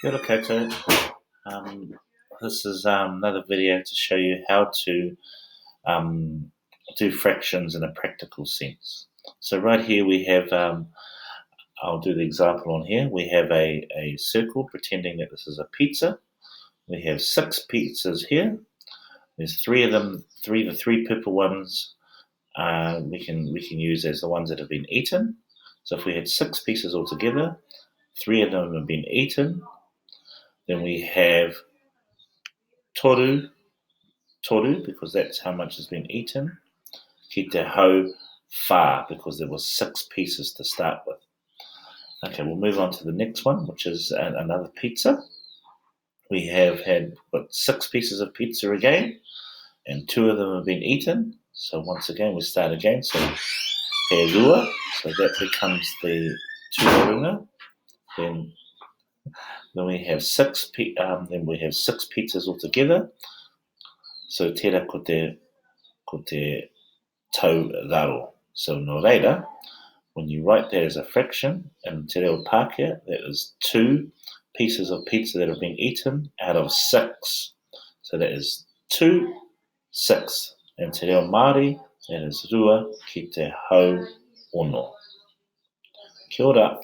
Kia ora koutou. This is another video to show you how to do fractions in a practical sense. So right here we have, I'll do the example on here. We have a circle pretending that this is a pizza. We have 6 pizzas here. There's 3 of them, the 3 purple ones we can use as the ones that have been eaten. So if we had 6 pieces altogether, 3 of them have been eaten. Then we have toru, because that's how much has been eaten. Ki te hautau, because there was 6 pieces to start with. Okay, we'll move on to the next one, which is another pizza. We have had 6 pieces of pizza again, and 2 of them have been eaten. So once again, we start again. So he rua, so that becomes the tuarunga. Then we have 6 pizzas altogether. So tērā ko te tau raro. So no reira, when you write that as a fraction in Te Reo Pākehā, that is 2 pieces of pizza that have been eaten out of 6. So that is 2, 6. In Te Reo Māori, that is rua ki te hau ono. Kia ora.